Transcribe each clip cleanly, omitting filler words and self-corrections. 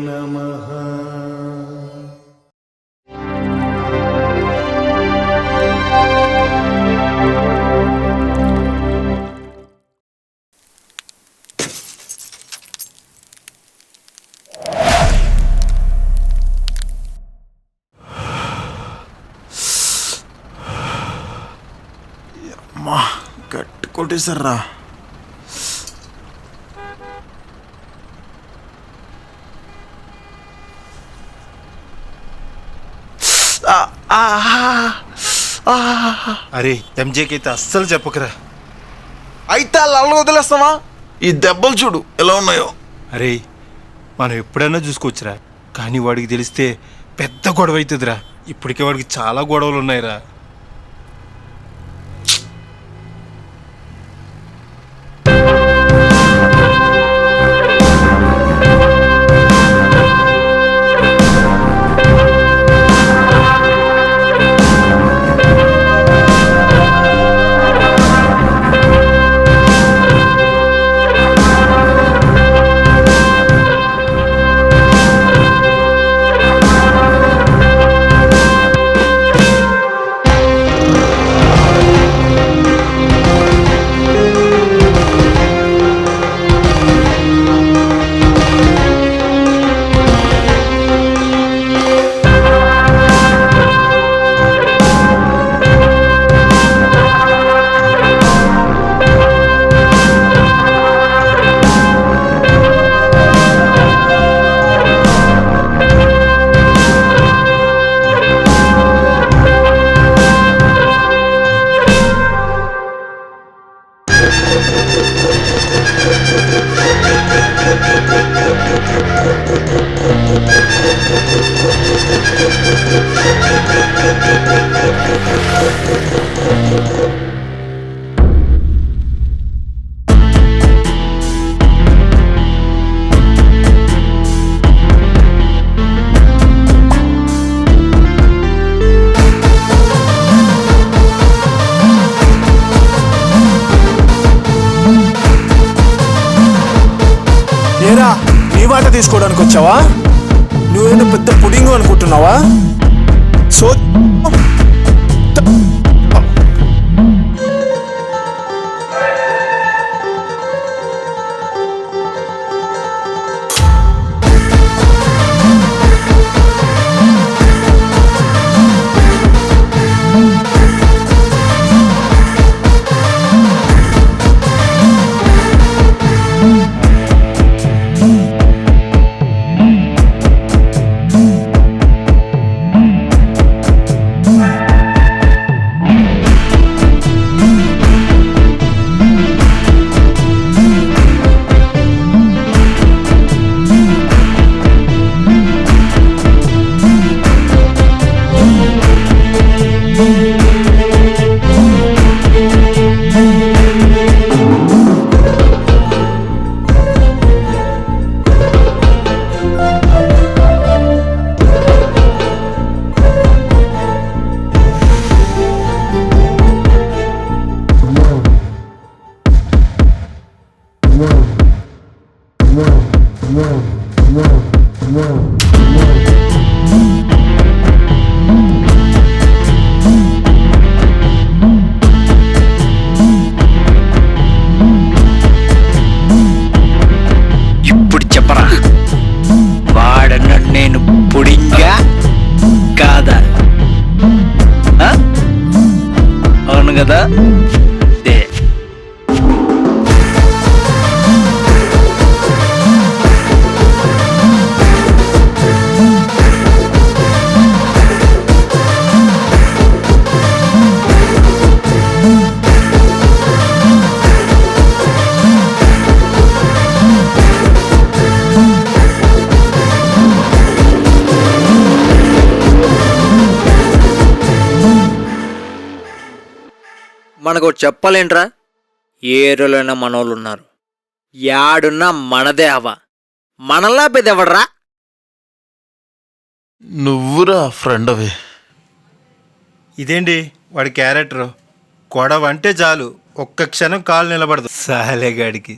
నమః. అమ్మా గట్టి కొట్టేశారా. అరే ఎంజేకి అయితే అస్సలు చెప్పకురా. అయితే అలా వదిలేస్తావా? ఈ దెబ్బలు చూడు ఎలా ఉన్నాయో. అరే మనం ఎప్పుడైనా చూసుకోవచ్చురా, కానీ వాడికి తెలిస్తే పెద్ద గొడవ అవుతుందిరా. ఇప్పటికే వాడికి చాలా గొడవలు ఉన్నాయిరా. ఏరా నీ వాట తీసుకోవడానికి వచ్చావా? నువ్వేనా పెద్ద పుడింగు అనుకుంటున్నావా? సో ఇప్పుడు చెప్పరా, వాడన్నాడు నేను పుడింగా కాదా? అవును కదా? మనకు చెప్పలేంట్రా, ఏరులైన మనోళ్ళు ఉన్నారు, యాడున్నా మనదే హవా. మనలా పెద్దవడరా. నువ్వురా ఫ్రెండ్ అవి. ఇదేంటి వాడి క్యారెక్టర్? గొడవ అంటే చాలు ఒక్క క్షణం కాలు నిలబడదు సాలేగాడికి.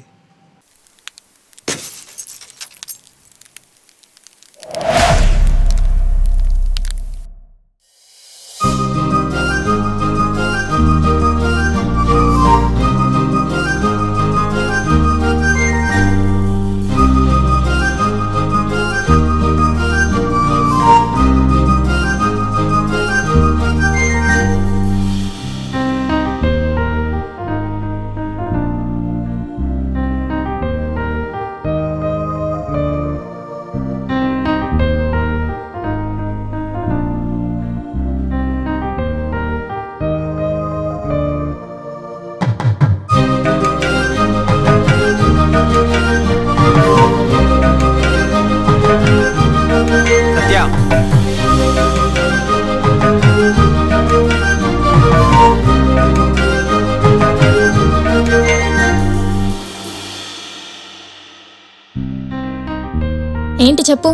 ఏంటి చెప్పు.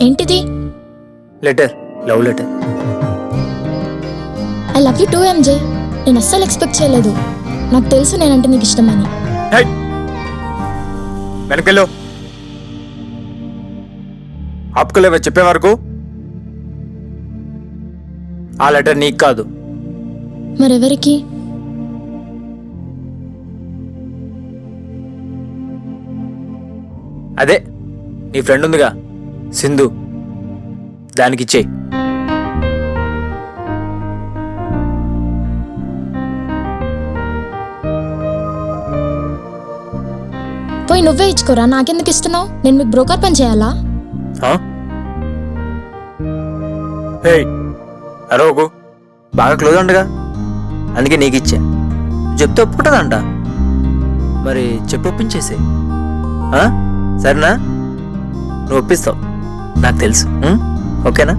ఏంటిది? Letter, love letter. I love you too MJ. నేను అస్సలు ఎక్స్పెక్ట్ చేయలేదు. నాకు తెలుసు నేనంటే నీకు ఇష్టమని. వెనకెళ్ళు. ఆపుకోలేవా చెప్పే వరకు? ఆ లెటర్ నీకు కాదు. మరెవరికి? అదే నీ ఫ్రెండ్ ఉందిగా సింధు, దానికి ఇచ్చేయి. పోయి నువ్వే ఇచ్చుకోరా, నాకెందుకు ఇస్తున్నావు? నేను మీకు బ్రోకర్ పని చేయాలా? అరోగు బాగా క్లోజ్ ఉండగా, అందుకే నీకు ఇచ్చా. చెప్తే ఒప్పుకుంటుందంట. మరి చెప్పు, ఒప్పించేసే. సరేనా? నువ్వు ఒప్పిస్తావు, నాకు తెలుసు. ఓకేనా?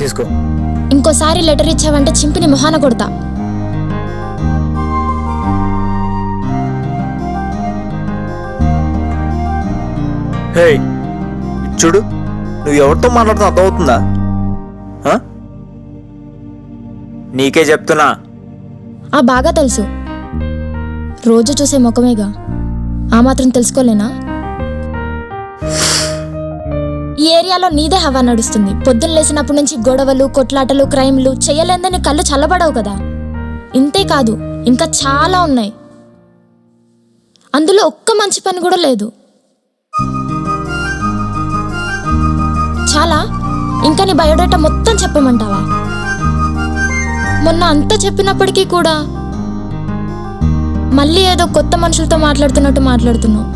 తీసుకో. ఇంకోసారి లెటర్ ఇచ్చావంటే చింపిని మొహాన కొడతా. హే చూడు, నువ్వు ఎవరితో మాట్లాడుతున్నా అర్థమవుతుందా? నీకే చెప్తున్నా. బాగా తెలుసు. రోజు చూసే ముఖమేగా, ఆ మాత్రం తెలుసుకోలేనా? ఈ ఏరియాలో నీదే హవా నడుస్తుంది. పొద్దున్న లేచినప్పటి నుంచి గొడవలు, కొట్లాటలు, క్రైమ్లు చెయ్యలేదని కళ్ళు చల్లబడవు కదా. ఇంతే కాదు, ఇంకా చాలా ఉన్నాయి. అందులో ఒక్క మంచి పని కూడా లేదు. చాలా. ఇంకా నీ బయోడేటా మొత్తం చెప్పమంటావా? మొన్న అంతా చెప్పినప్పటికీ కూడా మళ్ళీ ఏదో కొత్త మనుషులతో మాట్లాడుతున్నట్టు మాట్లాడుతున్నావు.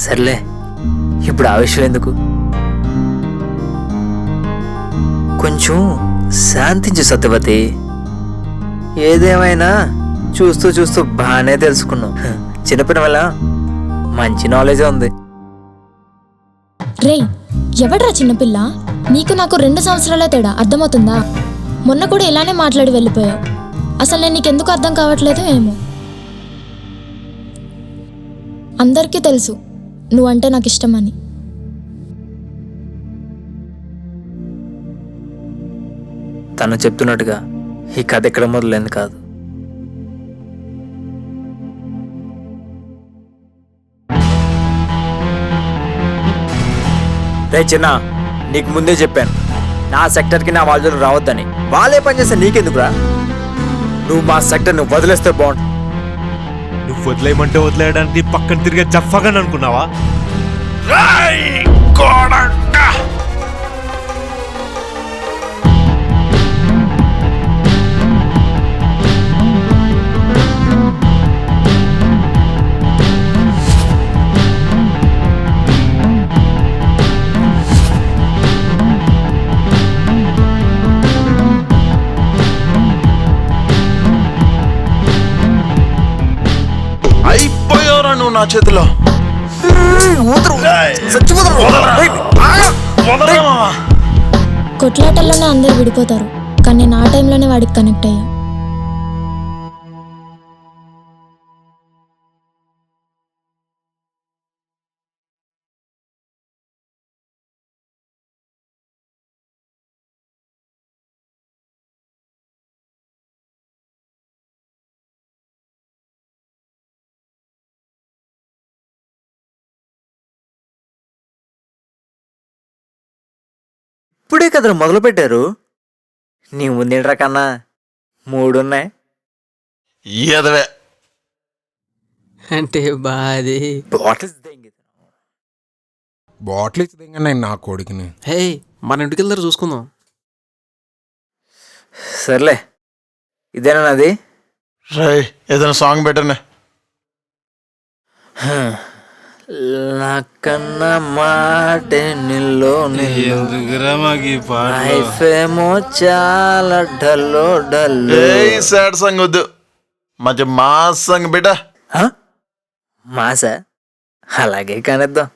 సర్లే, ఇప్పుడు ఆ విషయం ఎందుకు? కొంచెం శాంతించు సత్యవతి. ఏదేమైనా చూస్తూ చూస్తూ బాగానే తెలుసుకున్నావు. చిన్నపిన వల్ల మంచి నాలెడ్జే ఉంది. రేయ్, ఎవడ్రా చిన్నపిల్ల? నీకు నాకు 2 సంవత్సరాలే తేడా, అర్థమవుతుందా? మొన్న కూడా ఇలానే మాట్లాడి వెళ్ళిపోయావు. అసలు నేను నీకెందుకు అర్థం కావట్లేదు ఏమో. అందరికీ తెలుసు నువ్వంటే నాకు ఇష్టమని. తను చెప్తున్నట్టుగా ఈ కథ ఎక్కడ మొదలైంది కాదు. రే చిన్న, నీకు ముందే చెప్పాను నా సెక్టర్కి నా వాళ్ళతో రావద్దని. వాళ్ళే పని చేస్తే నీకెందుకురా? నువ్వు మా సెక్టర్ని వదిలేస్తే బాగుంటుంది. నువ్వు వదిలేయమంటే వదిలేయడానికి పక్కన తిరిగే జఫ్ఫగా అనుకున్నావా? అయిపోయావురా నువ్వు నా చేతిలో. కొట్లాటల్లోనే అందరు విడిపోతారు, కానీ నేను ఆ టైంలోనే వాడికి కనెక్ట్ అయ్యా. ఇప్పుడే కదరా మొదలు పెట్టారు. నీ ముందేంట్రా కన్నా 3 ఉన్నాయి. ఎదవే అంటే బాది బాటిల్ ఇచ్చి దింగండి నా కొడుకుని. హే, మన ఇంటికి వెళ్తారు చూసుకుందాం. సర్లే, ఇదేనా నాది? రై ఏదైనా సాంగ్ పెట్టనే. నాకన్నా మాటే నిల్లో లైఫేమో చాలా డల్లో డల్లో. సాడ్ సాంగ్ వద్దు, మంచి మాస్ సాంగ్ బేటా. మాసా? అలాగే కానిద్దాం.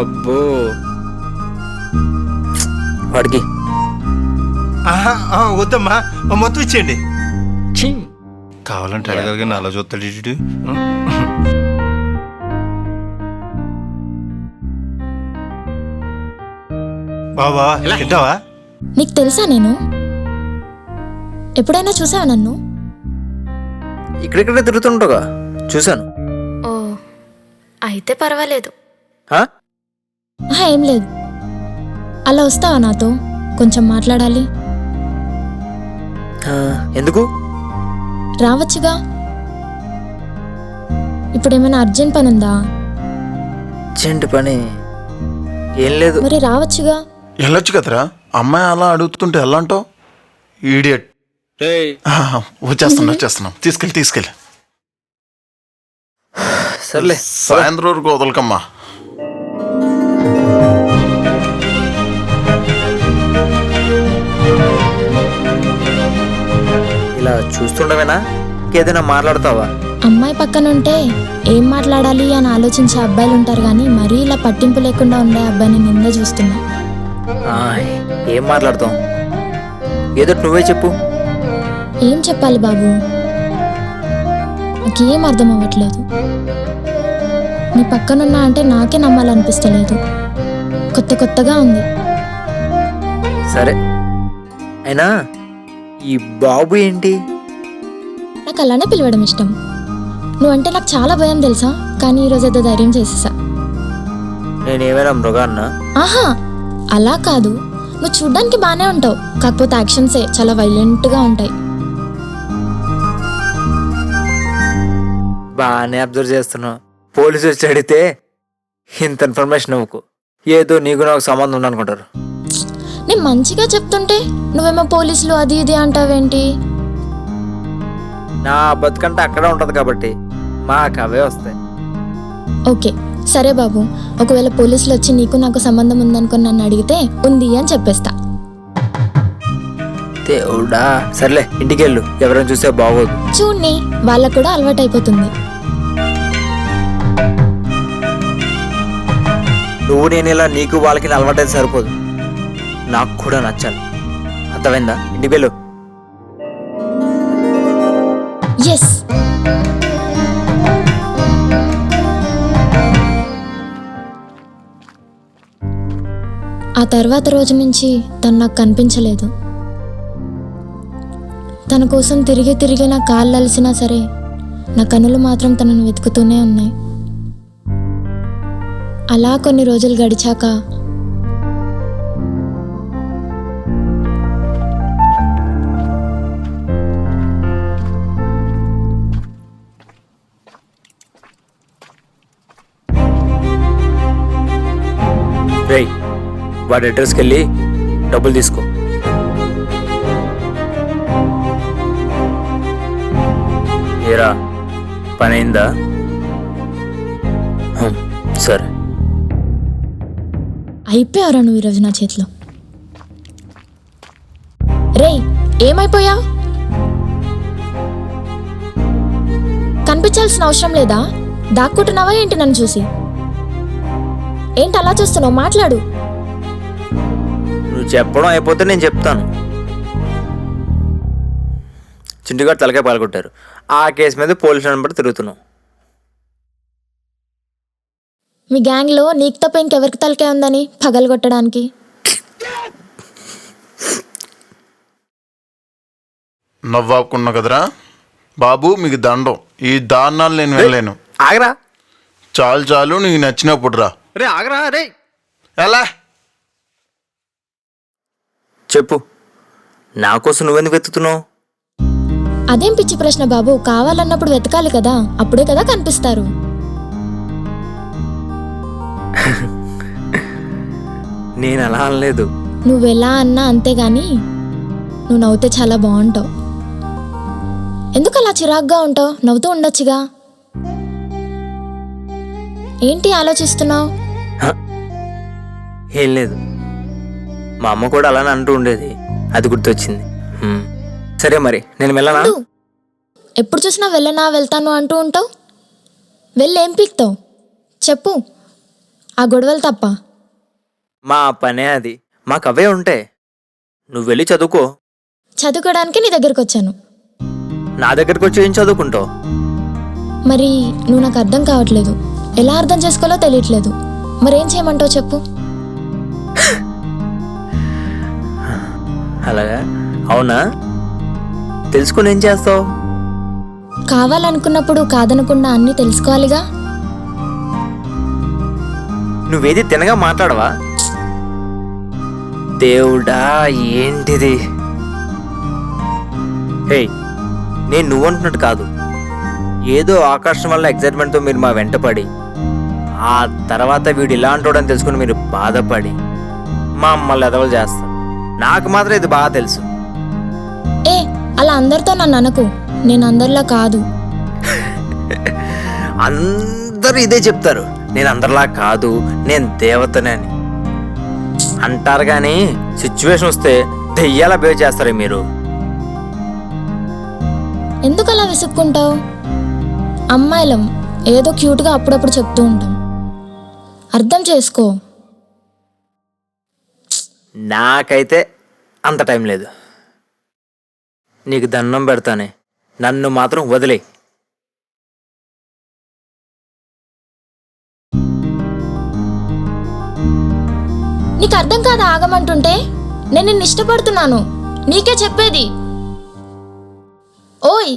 అబ్బో వాడికి వద్దమ్మా మొత్తం ఇచ్చేయండి. ఛీ, కావాలంటే అడగాలి కానీ అలా చూస్తాడు ఇటు. బాబా తింటావా? నీకు తెలుసా నేను ఎప్పుడైనా చూసావా నన్ను? ఇక్కడిక్కడే తిరుగుతుంటావుగా, చూశాను. ఓ అయితే పర్వాలేదు. హా? ఏం లేదు. అలా వస్తావా నాతో? కొంచెం మాట్లాడాలి. ఎందుకు? రావచ్చుగా. ఇప్పుడేమైనా అర్జెంట్ పని ఉందా? అర్జెంట్ పని ఏం లేదు. మరి రావచ్చుగా. వెళ్ళొచ్చు కదరా, అమ్మాయి అలా అడుగుతుంటే ఎలా అంటావు? ఈడియట్. వచ్చేస్తున్నాం. తీసుకెళ్ళి సర్లే, సాయంత్రం వరకు వదలకమ్మా. ఇలా చూస్తుండవేనా? ఇంకేదైనా మాట్లాడతావా? అమ్మాయి పక్కనుంటే ఏం మాట్లాడాలి అని ఆలోచించే అబ్బాయిలు ఉంటారు కానీ మరీ ఇలా పట్టింపు లేకుండా ఉండే అబ్బాయిని నిన్నే చూస్తున్నా. ఏం మాట్లాడతాం? ఏదో నువ్వే చెప్పు. ఏం చెప్పాలి బాబు? నాకేం అర్థం అవ్వట్లేదు. నీ పక్కనున్నా అంటే నాకే నమ్మాలనిపిస్తలేదు. కొత్తగా ఉంది. సరే, అయినా ఈ బాబు ఏంటి? నాకు అలానే పిలవడం ఇష్టం. నువ్వంటే నాకు చాలా భయం తెలుసా, కానీ ఈరోజు ఏదో ధైర్యం చేసేసా. నేనేమైనా మృగాన్నా? ఆహా అలా కాదు. నువ్వు చూడ్డానికి బాగానే ఉంటావు, కాకపోతే యాక్షన్సే చాలా వైలెంట్గా ఉంటాయి. బాగానే అబ్జర్వ్ చేస్తున్నావు. పోలీసు వచ్చి అడిగితే ఇంత ఇన్ఫర్మేషన్ ఇవ్వకు. ఏదో నీకు నాకు సంబంధం ఉందనుకుంటారు. నేను మంచిగా చెప్తుంటే నువ్వేమో పోలీసులు అది ఇది అంటావేంటి? నా బతుకంటే అక్కడే ఉంటది కాబట్టి మాకు అవే వస్తాయి. ఓకే సరే బాబు, ఒకవేళ పోలీసులు వచ్చి నీకు నాకు సంబంధం ఉందనుకుని నన్ను అడిగితే ఉంది అని చెప్పేస్తా. దేవుడా, సర్లే ఇంటికి వెళ్ళు, ఎవరైనా చూస్తే బాగోదు. చూడ్ని, వాళ్ళకు కూడా అలవాటు అయిపోతుంది. నువ్వు నేను ఇలా నీకు వాళ్ళకి అలవాటైతే సరిపోదు, నాకు కూడా నచ్చాలి. అర్థమైందా? ఇంటికి వెళ్ళు. ఎస్. ఆ తర్వాత రోజు నుంచి తను నాకు కనిపించలేదు. తన కోసం తిరిగి తిరిగి నా కాళ్ళు అలసినా సరే నా కన్నులు మాత్రం తనను వెతుకుతూనే ఉన్నాయి. అలా కొన్ని రోజులు గడిచాక రేయ్, వాడి అడ్రస్కి వెళ్ళి డబ్బులు తీసుకో. ఏరా, పని అయిందా? సరే. అయిపోయావురా నువ్వు ఈరోజు నా చేతిలో. రేయ్, ఏమైపోయావు? కనిపించాల్సిన అవసరం లేదా? దాక్కుంటున్నావా ఏంటి నన్ను చూసి? ఏంటి అలా చూస్తున్నావు? మాట్లాడు. నువ్వు చెప్పడం అయిపోతే నేను చెప్తాను. చింటిగాడు తలకాయ పాల్గొట్టారు. ఆ కేసు మీద పోలీసు నెంబర్ తిరుగుతున్నావు. మీ గ్యాంగ్లో నీకు తప్ప ఇంకెవరికి తలకాయ ఉందని పగలగొట్టడానికి? నవ్వాకున్నా కదరా బాబు, మీకు దండం. ఈ దారుణాలు నేను వెళ్ళలేను. ఆగరా. చాలు చాలు, నీకు నచ్చినప్పుడు రా. రే ఆగరా రే. ఎలా చెప్పు, నా కోసం నువ్వెందుకు వెతుకుతున్నావు? అదేం పిచ్చి ప్రశ్న బాబు. కావాలన్నప్పుడు వెతకాలి కదా, అప్పుడే కదా కనిపిస్తారు. నేను అలా అనలేదు. నువ్వెలా అన్నా అంతేగాని నువ్వు నవ్వుతే చాలా బాగుంటావు. ఎందుకు అలా చిరాగ్గా ఉంటావు? నవ్వుతూ ఉండొచ్చుగా. ఏంటి ఆలోచిస్తున్నావు? ఏం లేదు, మా అమ్మ కూడా అలానే అంటూ ఉండేది, అది గుర్తొచ్చింది. సరే మరి నేను వెళ్ళనా? ఎప్పుడు చూసినా వెళ్ళనా వెళ్తాను అంటూ ఉంటావు. వెళ్ళి ఏం పీక్తావు చెప్పు? ఆ గొడవలు తప్ప మా పనే అది, మాకు అవే ఉంటాయి. నువ్వు వెళ్ళి చదువుకో. చదువుకోవడానికి నీ దగ్గరకు వచ్చాను. నా దగ్గరకు వచ్చి ఏం చదువుకుంటావు? మరి నువ్వు నాకు అర్థం కావట్లేదు. ఎలా అర్థం చేసుకోవాలో తెలియట్లేదు. మరేం చేయమంటావు చెప్పు? అలాగా? అవునా? తెలుసుకుని ఏం చేస్తావు? కావాలనుకున్నప్పుడు కాదనకుండా అన్నీ తెలుసుకోవాలిగా. నువ్వేది తినగా మాట్లాడవా? దేవుడా, ఏంటిది? హే, నేను నువ్వు అంటున్నట్టు కాదు. ఏదో ఆకర్షణ వల్ల ఎగ్జైట్మెంట్తో మీరు మా వెంట పడి, ఆ తర్వాత వీడు ఇలా అంటాడని తెలుసుకుని మీరు బాధపడి మమ్మల్ని ఎదవలు చేస్తారు. నాకు మాత్రం ఇది బాగా తెలుసు. ఏ, అలా అందరితో నన్ను అనకు. నేను అందరిలా కాదు. అందరూ ఇదే చెప్తారు, నేను అందరిలా కాదు, నేను దేవతనే అని అంటారు. కానీ సిచ్యువేషన్ వస్తే దెయ్యాలా బిహేవ్ చేస్తారే మీరు. ఎందుకు అలా విసుక్కుంటావు? అమ్మాయిలం, ఏదో క్యూట్గా అప్పుడప్పుడు చెప్తూ ఉంటాం. అర్థం చేసుకో. నాకైతే అంత టైం లేదు. నీకు దండం పెడతానే, నన్ను మాత్రం వదిలే. నీకు అర్థం కాదా ఆగమంటుంటే? నేను నిన్ను ఇష్టపడుతున్నాను, నీకే చెప్పేది. ఓయ్,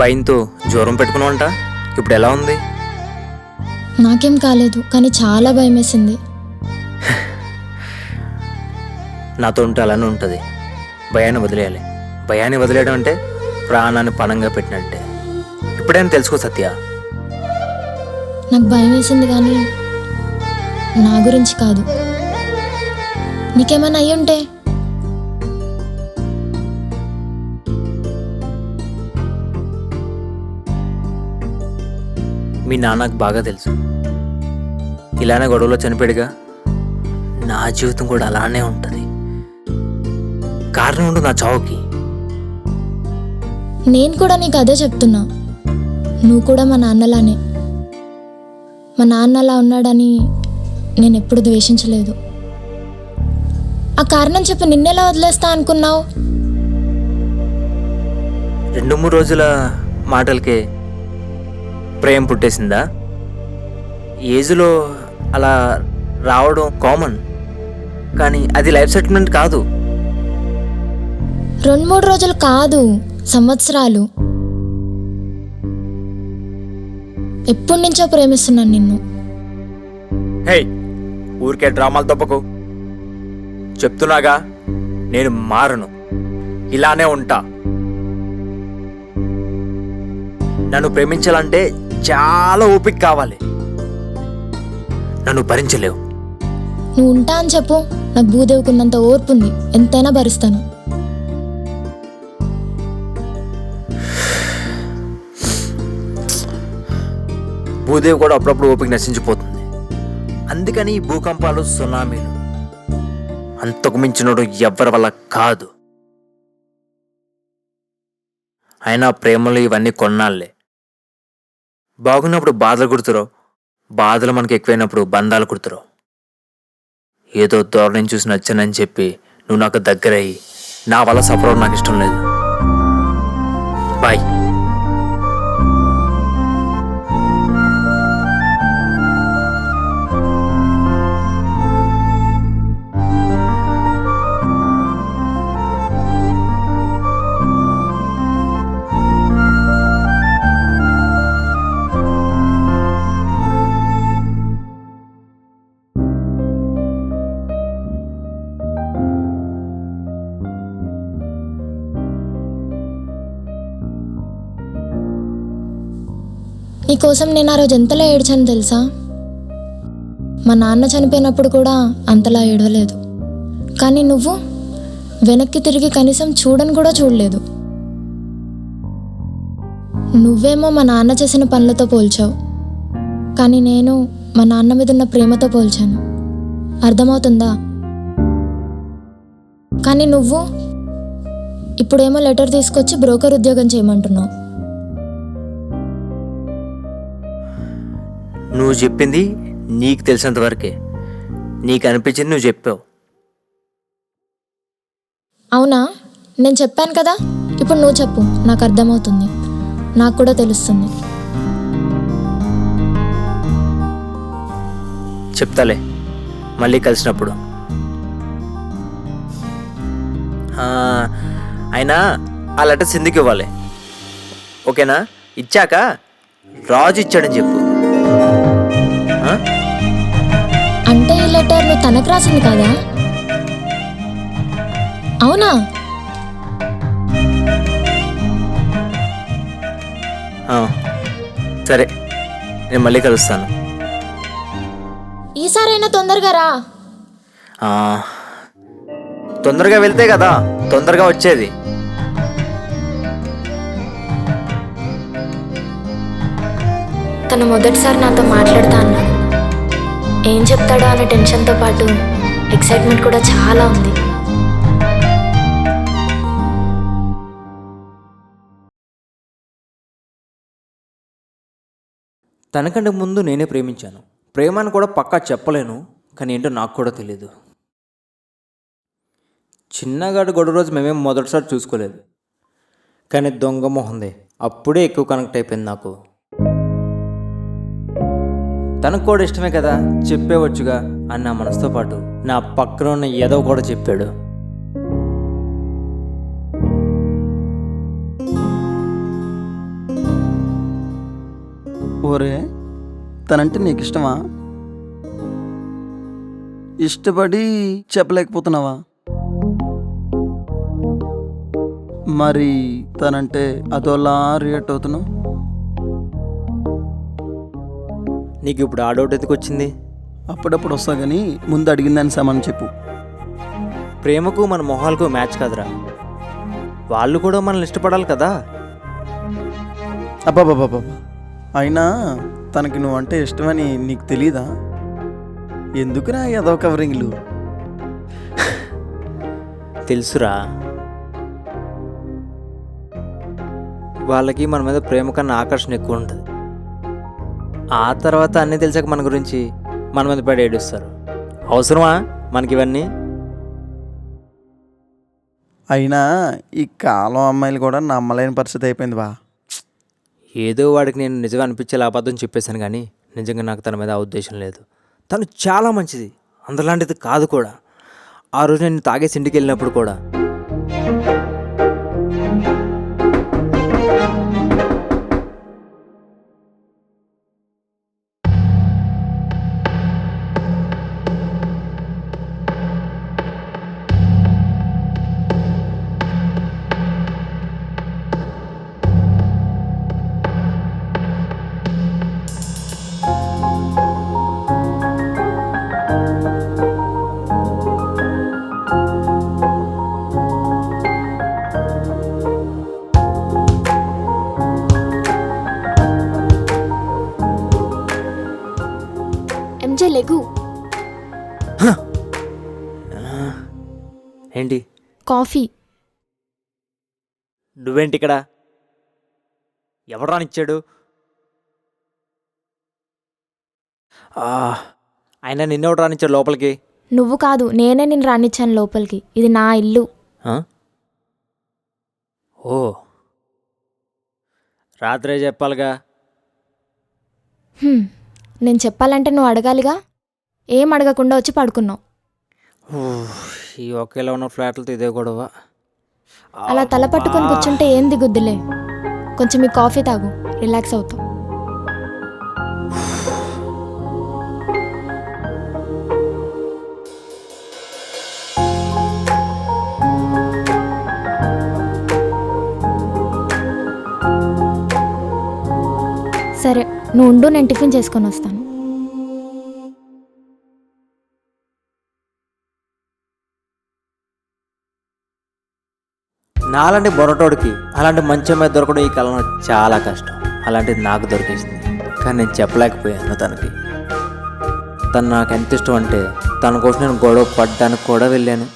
భయంతో జ్వరం పెట్టుకున్నావంట, ఇప్పుడు ఎలా ఉంది? నాకేం కాలేదు, కానీ చాలా భయం వేసింది. నాతో ఉంటే అలానే ఉంటుంది. భయాన్ని వదిలేయాలి. భయాన్ని వదిలేయడం అంటే ప్రాణాన్ని పణంగా పెట్టినట్టే. ఇప్పుడైనా తెలుసుకో సత్య. నాకు భయం వేసింది కానీ నా గురించి కాదు. నీకేమైనా అయ్యి ఉంటే మీ నాన్నకు బాగా తెలుసు. ఇలానే గొడవలో చనిపోయాడుగా. నా జీవితం కూడా అలానే ఉంటుంది. కారణం ఉండు నా చావుకి. నేను కూడా నీకు అదే చెప్తున్నా. నువ్వు కూడా మా నాన్నలానే. మా నాన్న అలా ఉన్నాడని నేను ఎప్పుడు ద్వేషించలేదు. ఆ కారణం చెప్పి నిన్నెలా వదిలేస్తా అనుకున్నావు? 2-3 రోజుల మాటలకే ప్రేమ పుట్టేసిందా? ఏజ్లో అలా రావడం కామన్, కానీ అది లైఫ్ సెటిల్మెంట్ కాదు. 2-3 రోజులు కాదు, సంవత్సరాలు. ఎప్పటి నుంచో ప్రేమిస్తున్నాను నిన్ను. హే, ఊరికే డ్రామాలు తప్పకు. చెప్తున్నాగా, నేను మారను. ఇలానే ఉంటా. నన్ను ప్రేమించాలంటే చాలా ఓపిక కావాలి. నన్ను భరించలేవు. నువ్వు ఉంటా అని చెప్పు. నాకు భూదేవికున్నంత ఓర్పు ఉంది. ఎంతైనా భరిస్తాను. భూదేవి కూడా అప్పుడప్పుడు ఓపిక నశించిపోతుంది. అందుకని ఈ భూకంపాలు, సునామీలు అంతకు మించినోడు ఎవ్వరి వల్ల కాదు. అయినా ప్రేమలు ఇవన్నీ కొన్నాళ్ళే. బాగున్నప్పుడు బాధలు గుర్తురావు. బాధలు మనకు ఎక్కువైనప్పుడు బంధాలు గుర్తురావు. ఏదో దూరం చూసి నచ్చానని చెప్పి నువ్వు నాకు దగ్గరయ్యి నా వల్ల సఫర్ అవడం నాకు ఇష్టం లేదు. బాయ్. నీకోసం నేను ఆ రోజు ఎంతలా ఏడ్చాను తెలుసా? మా నాన్న చనిపోయినప్పుడు కూడా అంతలా ఏడవలేదు. కానీ నువ్వు వెనక్కి తిరిగి కనీసం చూడని కూడా చూడలేదు. నువ్వేమో మా నాన్న చేసిన పనులతో పోల్చావు, కానీ నేను మా నాన్న మీద ఉన్న ప్రేమతో పోల్చాను. అర్థమవుతుందా? కానీ నువ్వు ఇప్పుడేమో లెటర్ తీసుకొచ్చి బ్రోకర్ ఉద్యోగం చేయమంటున్నావు. నువ్వు చెప్పింది నీకు తెలిసినంత వరకే. నీకు అనిపించింది నువ్వు చెప్పావు. అవునా? నేను చెప్పాను కదా, ఇప్పుడు నువ్వు చెప్పు. నాకు అర్థమవుతుంది, నాకు కూడా తెలుస్తుంది. చెప్తాలే మళ్ళీ కలిసినప్పుడు. అయినా ఆ లెటర్ సింధుకి ఇవ్వాలి, ఓకేనా? ఇచ్చాక రాజు ఇచ్చాడని చెప్పు. అంటే ఈ లెటర్ నువ్వు తనకు రాసింది కదా? అవునా? సరే, నేను మళ్ళీ కలుస్తాను. ఈసారైనా తొందరగా రా. తొందరగా వెళ్తే కదా తొందరగా వచ్చేది. తను మొదటిసారి నాతో మాట్లాడుతా అన్నాడు. ఏం చెప్తాడో అనే టెన్షన్తో పాటు ఎక్సైట్మెంట్ కూడా చాలా ఉంది. తనకంటే ముందు నేనే ప్రేమించాను. ప్రేమను కూడా పక్కా చెప్పలేను, కానీ ఏంటో నాకు కూడా తెలీదు. చిన్నగాడు గొడవ రోజు మేమేం మొదటిసారి చూసుకోలేదు, కానీ దొంగ మొహందే అప్పుడే ఎక్కువ కనెక్ట్ అయిపోయింది నాకు. తనకు కూడా ఇష్టమే కదా, చెప్పేవచ్చుగా అని నా మనసుతో పాటు నా పక్కన ఉన్న ఏదో కూడా చెప్పాడు. ఓరే, తనంటే నీకు ఇష్టమా? ఇష్టపడి చెప్పలేకపోతున్నావా? మరి తనంటే అదోలా రియాక్ట్ అవుతున్నావు? నీకు ఇప్పుడు ఆ డౌట్ ఎందుకు వచ్చింది? అప్పుడప్పుడు వస్తా కానీ ముందు అడిగిందని సమానం చెప్పు. ప్రేమకు మన మొహాలకు మ్యాచ్ కదరా. వాళ్ళు కూడా మనల్ని ఇష్టపడాలి కదా. అబ్బాబాబాబా, అయినా తనకి నువ్వంటే ఇష్టమని నీకు తెలీదా? ఎందుకురా ఏదో కవరింగ్లు? తెలుసురా, వాళ్ళకి మన మీద ప్రేమ కన్నా ఆకర్షణ ఎక్కువ ఉంటుంది. ఆ తర్వాత అన్నీ తెలిసాక మన గురించి మన మీద పడి ఏడుస్తారు. అవసరమా మనకి ఇవన్నీ? అయినా ఈ కాలం అమ్మాయిలు కూడా నమ్మలేని పరిస్థితి అయిపోయింది బా. ఏదో వాడికి నేను నిజంగా అనిపించేలా అబద్ధం చెప్పేశాను, కానీ నిజంగా నాకు తన మీద ఆ ఉద్దేశం లేదు. తను చాలా మంచిది, అందలాంటిది కాదు కూడా. ఆ రోజు నేను తాగేసి ఇంటికి వెళ్ళినప్పుడు కూడా ఎంజే లెగు. ఏంటి? కాఫీ. నువ్వేంటి ఇక్కడ? ఎవరు రానిచ్చాడు? అయినా నిన్నెవడు రానిచ్చాడు లోపలికి? నువ్వు కాదు, నేనే నిన్ను రానిచ్చాను లోపలికి. ఇది నా ఇల్లు. ఓ, రాత్రే చెప్పాలిగా. నేను చెప్పాలంటే నువ్వు అడగాలిగా. ఏం అడగకుండా వచ్చి పడుకున్నావు. ఈ ఒకేలా ఉన్న ఫ్లాట్లతో ఇదే గొడవ. అలా తల పట్టుకొని కూర్చుంటే ఏం దిగుద్దులే. కొంచెం ఈ కాఫీ తాగు, రిలాక్స్ అవుతావు. సరే, నువ్వు ఉండు, నేను టిఫిన్ చేసుకొని వస్తాను. నాలాంటి బొరటోడికి అలాంటి మంచం మీద దొరకడం ఈ కాలంలో చాలా కష్టం. అలాంటిది నాకు దొరికేసింది, కానీ నేను చెప్పలేకపోయాను తనకి. తను నాకు ఎంత ఇష్టం అంటే తన కోసం నేను గొడవ పడ్డానికి కూడా వెళ్ళాను.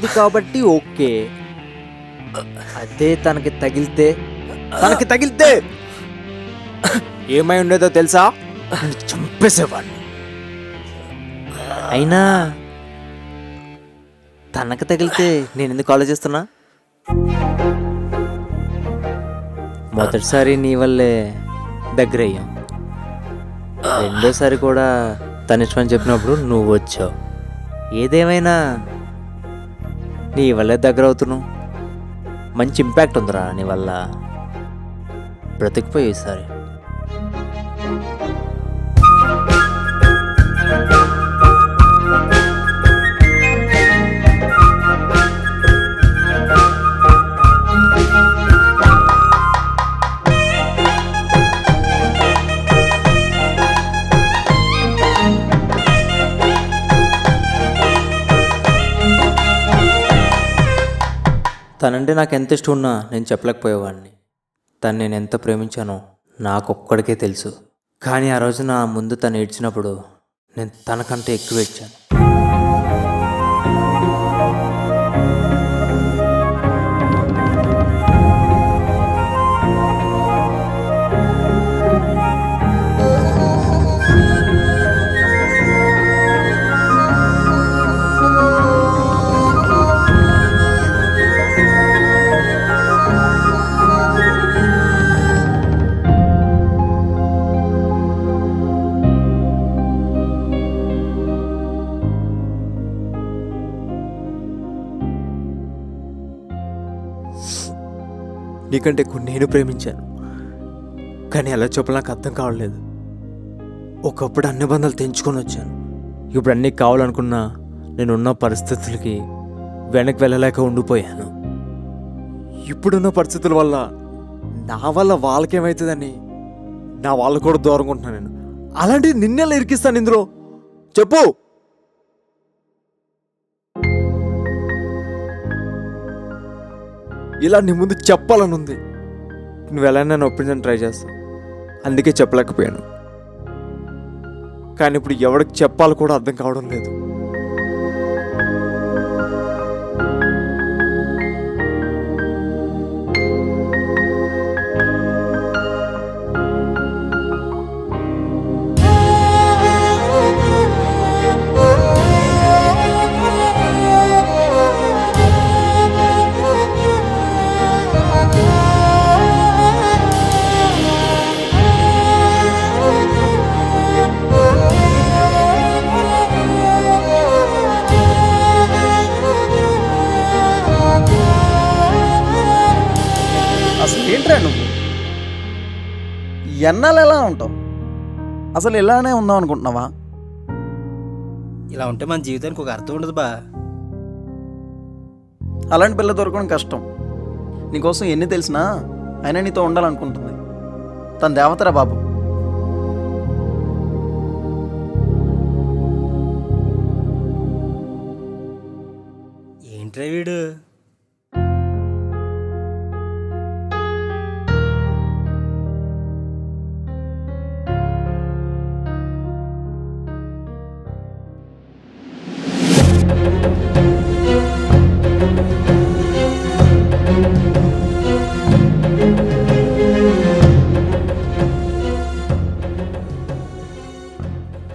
అయింది కాబట్టి ఓకే. అదే తనకి తగిలితే ఏమై ఉండేదో తెలుసా? చంపేసేవాడిని. అయినా తనకు తగిలితే నేను ఎందుకు ఆలోచిస్తున్నా? మొదటిసారి నీ వల్లే దగ్గరయ్యాం, రెండోసారి కూడా తన ఇష్టమని చెప్పినప్పుడు నువ్వు వచ్చావు. ఏదేమైనా నీ వల్లే దగ్గర అవుతున్నావు. మంచి ఇంపాక్ట్ ఉందిరా నీ వల్ల. బ్రతికిపోయి ఈసారి. తనంటే నాకు ఎంత ఇష్టం ఉన్నా నేను చెప్పలేకపోయేవాడిని. తను నేను ఎంత ప్రేమించానో నాకొక్కడికే తెలుసు. కానీ ఆ రోజు నా ముందు తను ఏడ్చినప్పుడు నేను తనకంటే ఎక్కువ ఏడ్చాను. నీకంటే ఎక్కువ నేను ప్రేమించాను. కానీ ఎలా చెప్పాలో నాకు అర్థం కావట్లేదు. ఒకప్పుడు అన్ని బంధాలు తెంచుకొని వచ్చాను. ఇప్పుడు అన్నీ కావాలనుకున్నా నేనున్న పరిస్థితులకి వెనక్కి వెళ్ళలేక ఉండిపోయాను. ఇప్పుడున్న పరిస్థితుల వల్ల నా వల్ల వాళ్ళకేమవుతుందని నా వాళ్ళు కూడా దూరంగా ఉంటున్నాను నేను. అలాంటిది నిన్నెలా ఇరికిస్తాను ఇందులో చెప్పు. ఇలా నీ ముందు చెప్పాలని ఉంది. నువ్వు ఎలా నన్ను ఒప్పించని ట్రై చేస్తావు, అందుకే చెప్పలేకపోయాను. కానీ ఇప్పుడు ఎవరికి చెప్పాలి కూడా అర్థం కావడం లేదు. అసలు ఏంట్రా నువ్వు ఎన్నాళ్ళు ఎలా ఉంటావు? అసలు ఇలానే ఉందాం అనుకుంటున్నావా? ఇలా ఉంటే మన జీవితానికి ఒక అర్థం ఉండదు బా. అలాంటి పిల్ల దొరకడం కష్టం. నీకోసం ఎన్ని తెలిసినా అయినా నీతో ఉండాలనుకుంటుంది. తన దేవతరా బాబు. ఏంట్రా వీడు?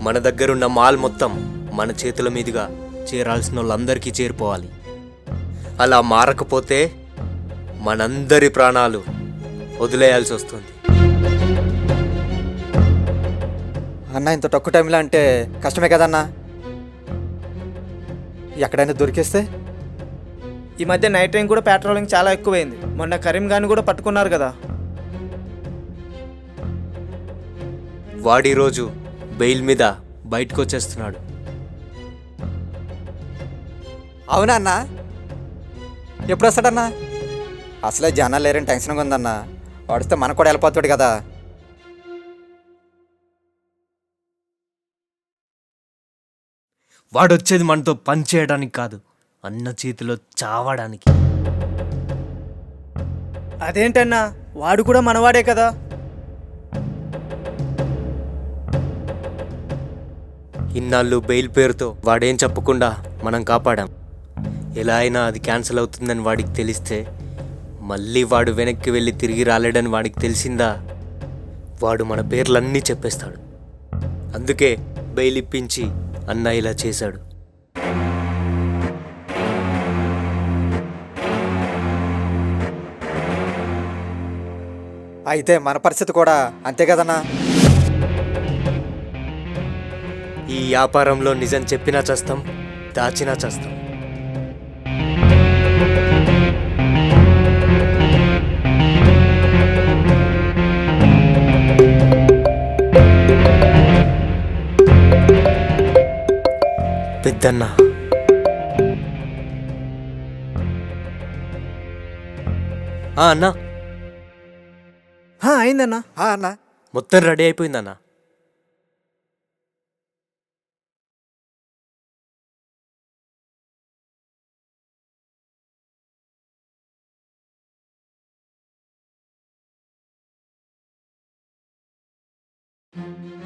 మన దగ్గరున్న మాల్ మొత్తం మన చేతుల మీదుగా చేరాల్సిన వాళ్ళందరికీ చేరిపోవాలి. అలా మారకపోతే మనందరి ప్రాణాలు వదిలేయాల్సి వస్తుంది. అన్న ఇంత తక్కువ టైంలో అంటే కష్టమే కదన్నా. ఎక్కడైనా దొరికేస్తే? ఈ మధ్య నైట్ టైం కూడా పెట్రోలింగ్ చాలా ఎక్కువైంది. మొన్న కరీం గారిని కూడా పట్టుకున్నారు కదా. వాడి రోజు బెయిల్ మీద బయటకు వచ్చేస్తున్నాడు. అవునా అన్నా? ఎప్పుడు వస్తాడన్నా? అసలే జనాలు లేరని టెన్షన్గా ఉందన్నా. వాడిస్తే మనకు కూడా వెళ్ళిపోతాడు కదా. వాడొచ్చేది మనతో పని చేయడానికి కాదు, అన్న చేతిలో చావడానికి. అదేంటన్నా, వాడు కూడా మనవాడే కదా. ఇన్నాళ్ళు బెయిల్ పేరుతో వాడేం చెప్పకుండా మనం కాపాడాం. ఎలా అయినా అది క్యాన్సిల్ అవుతుందని వాడికి తెలిస్తే, మళ్ళీ వాడు వెనక్కి వెళ్ళి తిరిగి రాలేడని వాడికి తెలిసిందా, వాడు మన పేర్లన్నీ చెప్పేస్తాడు. అందుకే బెయిల్ ఇప్పించి అన్న ఇలా చేశాడు. అయితే మన పరిస్థితి కూడా అంతే కదన్నా. ఈ వ్యాపారంలో నిజం చెప్పినా చేస్తాం, దాచినా చేస్తాం. పెద్దన్న, అన్నా అయిందన్నా. అన్నా మొత్తం రెడీ అయిపోయిందన్నా.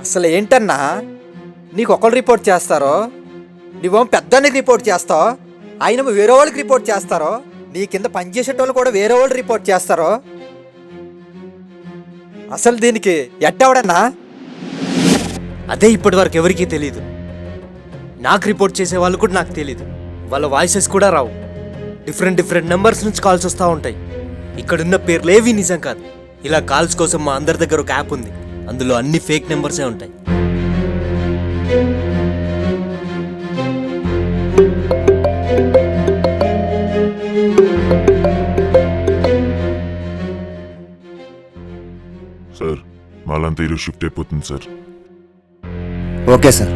అసలు ఏంటన్నా, నీకు ఒకళ్ళు రిపోర్ట్ చేస్తారో, నువ్వేమో పెద్దానికి రిపోర్ట్ చేస్తావు, ఆయన వేరే వాళ్ళకి రిపోర్ట్ చేస్తారో, నీ కింద పనిచేసేటోళ్ళు కూడా వేరే వాళ్ళు రిపోర్ట్ చేస్తారో. అసలు దీనికి ఎట్టవడన్నా? అదే ఇప్పటి వరకు ఎవరికీ తెలీదు. నాకు రిపోర్ట్ చేసే వాళ్ళు కూడా నాకు తెలీదు. వాళ్ళ వాయిసెస్ కూడా రావు. డిఫరెంట్ నెంబర్స్ నుంచి కాల్స్ వస్తూ ఉంటాయి. ఇక్కడున్న పేర్లు ఏవి నిజం కాదు. ఇలా కాల్స్ కోసం మా అందరి దగ్గర ఒక యాప్ ఉంది. అందులో అన్ని ఫేక్ నెంబర్సే ఉంటాయి. వాళ్ళంతా ఈరోజు షిఫ్ట్ అయిపోతుంది సార్. Okay sir.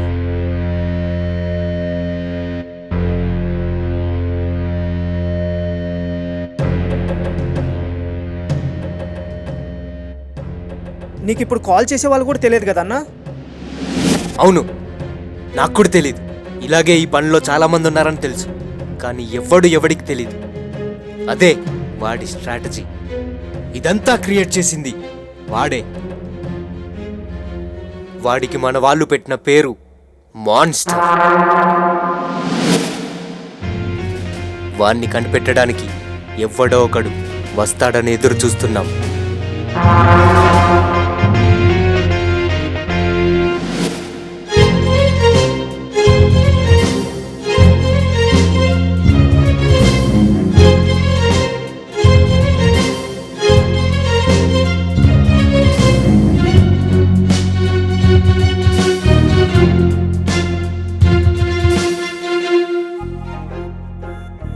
నీకు ఇప్పుడు కాల్ చేసే వాళ్ళు కూడా తెలియదు కదన్నా? అవును, నాకు కూడా తెలీదు. ఇలాగే ఈ పనిలో చాలామంది ఉన్నారని తెలుసు, కానీ ఎవడికి తెలీదు. అదే వాడి స్ట్రాటజీ. ఇదంతా క్రియేట్ చేసింది వాడే. వాడికి మన వాళ్ళు పెట్టిన పేరు మాన్స్టర్. వాణ్ణి కనిపెట్టడానికి ఎవడో ఒకడు వస్తాడని ఎదురు చూస్తున్నాం.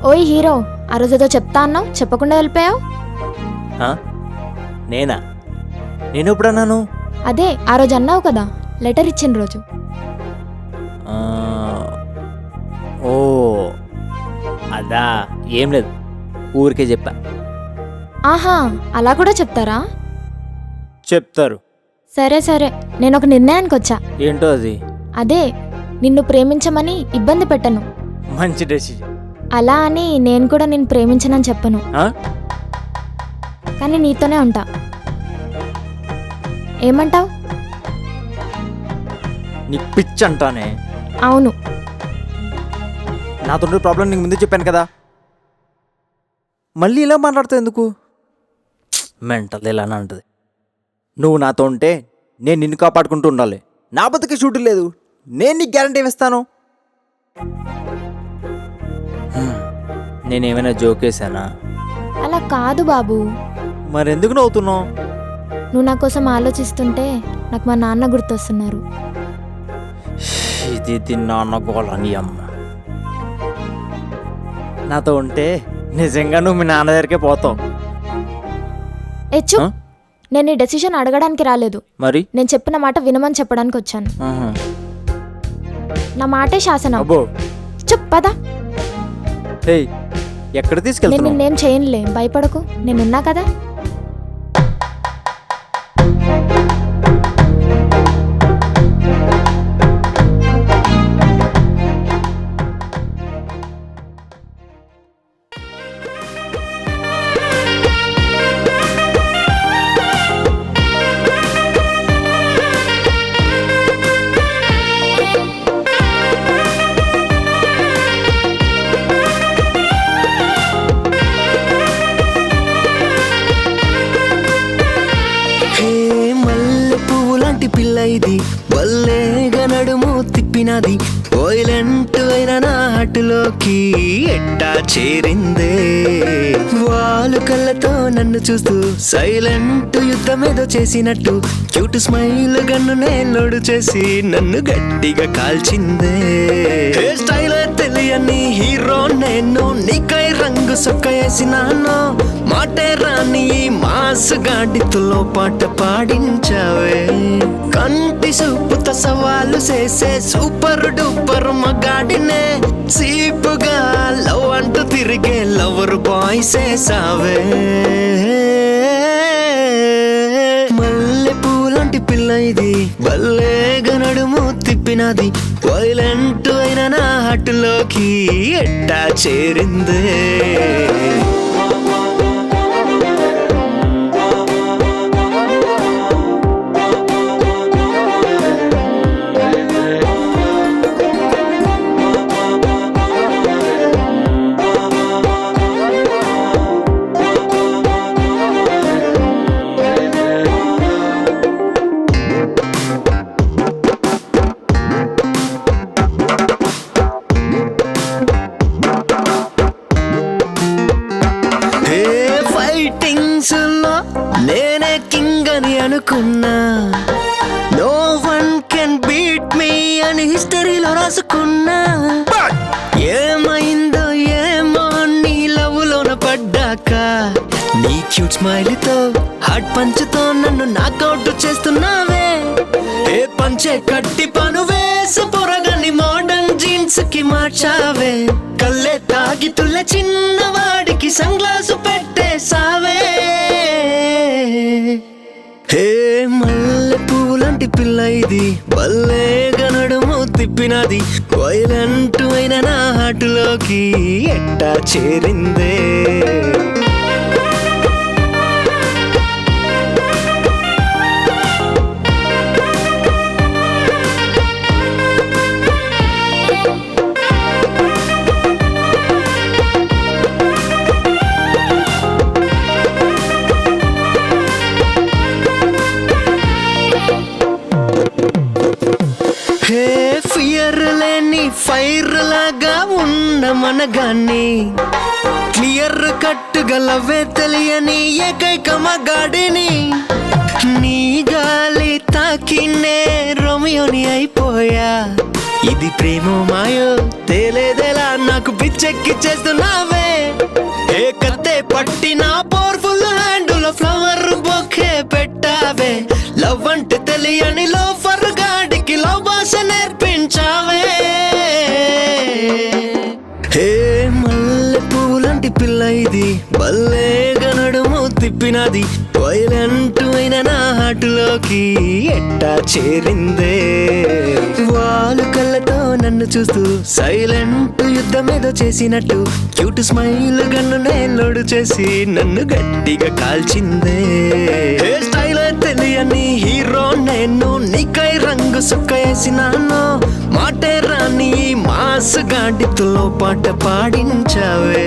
ఓయ్ హీరో, ఆ రోజు ఏదో చెప్తా అన్నావు, చెప్పకుండా వెళ్ళిపోయావు. నేనా? నేను ఎప్పుడన్నాను? అదే ఆ రోజు అన్నావు కదా, లెటర్ ఇచ్చిన రోజు. ఓ అదా, ఏం లేదు, ఊరికే చెప్పా. ఆహా, అలా కూడా చెప్తారా? చెప్తారు. సరే సరే, నేను ఒక నిర్ణయానికి వచ్చా. ఏంటో అది? అదే, నిన్ను ప్రేమించమని ఇబ్బంది పెట్టను. మంచి డెసిషన్. అలా అని నేను కూడా నిన్ను ప్రేమించనని చెప్పను, కానీ నీతోనే ఉంటా. ఏమంటావ్? నీ పిచ్చి అంటానే. అవును. నాతో ప్రాబ్లం నీకు ముందే చెప్పాను కదా, మళ్ళీ ఇలా మాట్లాడుతావు ఎందుకు? మెంటల్ ఇలానే అంటది. నువ్వు నాతో ఉంటే నేను నిన్ను కాపాడుకుంటూ ఉండాలి. నా బతుకే షూట్ లేదు, నేను నీకు గ్యారంటీ ఇస్తాను. నేనేమైనా జోకేశానా? అలా కాదు బాబు. మరెందుకు నవ్వుతున్నావు? నువ్వు నా కోసం ఆలోచిస్తుంటే నాకు మా నాన్న గుర్తొస్తున్నారు. ఇది నాన్న గోళని అమ్మ. నాతో ఉంటే నిజంగా నువ్వు మీ నాన్న దగ్గరికే పోతావు. ఎచ్చు, నేను ఈ డెసిషన్ అడగడానికి రాలేదు. మరి నేను చెప్పిన మాట వినమని చెప్పడానికి వచ్చాను. నా మాటే శాసనం. చెప్పదా? ఎక్కడ నేను తీసుకెళ్తాను? నిన్నేం చేయనులే, భయపడకు, నేనున్నా కదా. ఇది వల్లేగా నడుము తిప్పినది, వైలెంట్ అయిన నా హార్ట్లోకి ఎట్టా చేరిందే. వాళ్ళు కళ్ళతో నన్ను చూస్తూ సైలెంట్ యుద్ధమేదో చేసినట్టు, క్యూట్ స్మైల్ గన్నునే లోడు చేసి నన్ను గట్టిగా కాల్చిందే. హెయిర్ స్టైల్ తెలియని హీరో నేను, నీకై రంగు సొక్క వేసినాను. మాటే రాని మాస్ గాడితులో పాట పాడించావే. కంటి సూపుతో సవాలు చేసే సూపర్ డూపర్ మగాడినే, సీపుగా లవ్ అంటూ తిరిగే లవర్ బాయ్ చేసావే. మల్లె పూలాంటి పిల్ల ఇది, బల్లేగా నడుము తిప్పినది, వైలెంట్ అయిన నా హార్ట్లోకి ఎట్టా చేరిందే. నేనే కింగ్ అని అనుకున్నా, no one can beat me అని హిస్టరీలో రాసుకున్నా. ఏమైందో ఏమో నీ లవ్లోన పడ్డాక, నీ క్యూట్ స్మైల్తో హార్ట్ పంచుతో నన్ను నాకౌట్ చేస్తున్నావే. ఏ పంచే కట్టి పను వేసి పొరగని మోడర్న్ జీన్స్ కి మార్చావే. కళ్ళే తాగి తుల్ల చిన్నవాడికి సన్ గ్లాసు పెట్టేసావే. హే మల్లె పువ్వులాంటి పిల్ల ఇది బల్లే గనడుము తిప్పినది. వైలెంట్ అయిన నా హాటులోకి ఎట్టా చేరిందే. ఫియర్ లేని ఫైర్ లాగా ఉన్న మనగాన్ని క్లియర్ కట్టుగా లవ్వే తెలియని ఏకైక మగాడిని. నీ గాలి తాకినే రోమియోని అయిపోయా. ఇది ప్రేమో మాయో తేలేదేలా నాకు పిచ్చెక్కి చేస్తున్నావే. ఏ కత్తే పట్టిన పవర్ఫుల్ హ్యాండుల ఫ్లవర్ బొకే పెట్టావే. లవ్ అంటే తెలియని లోఫర్ గాడికి లవ్ భాష నేర్పించావే. హే మల్లె పువ్వులాంటి పిల్ల ఇది బల్లే గనడుము తిప్పినది. వైలెంట్ అయిన నా హాటులోకి ఎట్టా చేరిందే. వాలు కళ్ళతో నన్ను చూస్తూ సైలెంట్ యుద్ధమేదో చేసినట్టు క్యూట్ స్మైల్ గన్ను నేలోడు చేసి నన్ను గట్టిగా కాల్చిందే. హెయిర్ స్టైల్ తెలియని హీరో నేను నీకై రంగు సుక్క వేసినాను. మాటే రాని మాస్ గాడితులో పాట పాడించావే.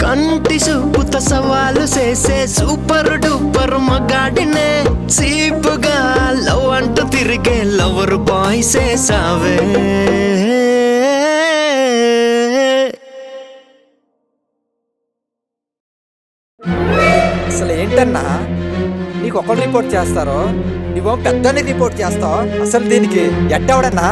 కంటి చూపుత సవాలు చేసే సూపర్ డూపర్ మగాడినే. సీపుగా లవ్ అంటూ తిరిగే లవర్ బాయ్ చేసావే. అసలు ఏంటన్నా నీకు ఒకరు రిపోర్ట్ చేస్తారో నువ్వు పెద్దని రిపోర్ట్ చేస్తావు. అసలు దీనికి ఎట్టవడన్నా?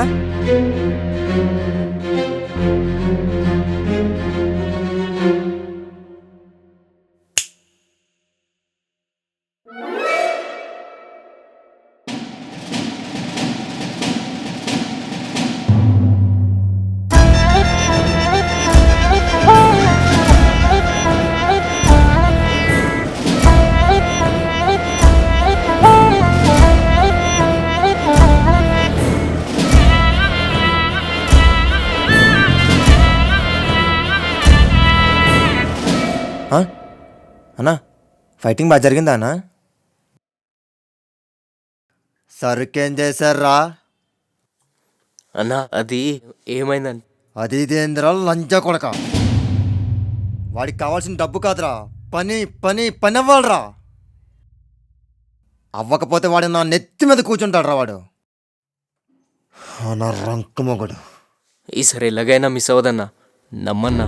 అన్నా ఫైటింగ్ బాగా జరిగిందా అన్నా? సరుకేం చేశారా అన్నా? అది ఏమైందని? అది ఇదేంద్రా లంచా కొడక. వాడికి కావాల్సిన డబ్బు కాదురా, పని పని పని అవ్వాలరా. అవ్వకపోతే వాడు నా నెత్తి మీద కూర్చుంటాడు రా వాడు. నా రంకు మొగుడు. ఈసారి ఎలాగైనా మిస్ అవ్వదన్నా, నమ్మన్నా.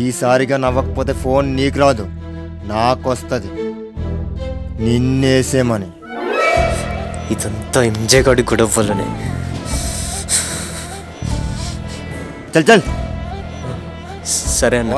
ఈసారిగా నవ్వకపోతే ఫోన్ నీకు రాదు, నాకొస్తుంది నిన్నేసేమని. ఇదంతా ఎంజే గాడి గొడవ వల్లనే. చల్ చల్. సరే అన్న.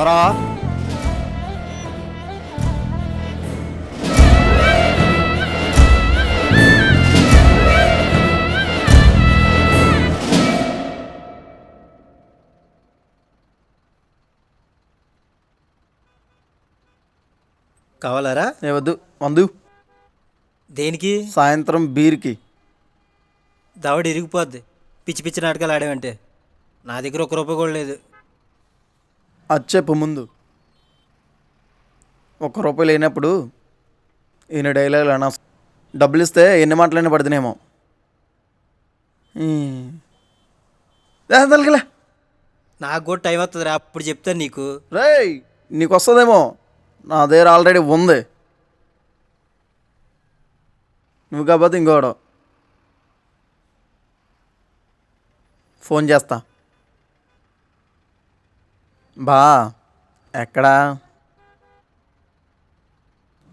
కావాలారా? వద్దు వందు. దేనికి? సాయంత్రం బీర్కి. దవడ ఇరిగిపోద్ది పిచ్చి పిచ్చి నాటకాలు ఆడేవంటే. నా దగ్గర ₹1 కూడా లేదు. అది చెప్పు ముందు. ₹1 లేనప్పుడు ఈయన డైలాగులు అనా. డబ్బులు ఇస్తే ఎన్ని మాటలైనా పడుతున్నాయేమో. తలకలే. నాకు కూడా టైం వస్తుందిరా, అప్పుడు చెప్తాను నీకు. రేయ్ నీకు వస్తుందేమో, నా దగ్గర ఆల్రెడీ ఉంది. నువ్వు కాకపోతే ఇంకోడు. ఫోన్ చేస్తా. బా ఎక్కడా?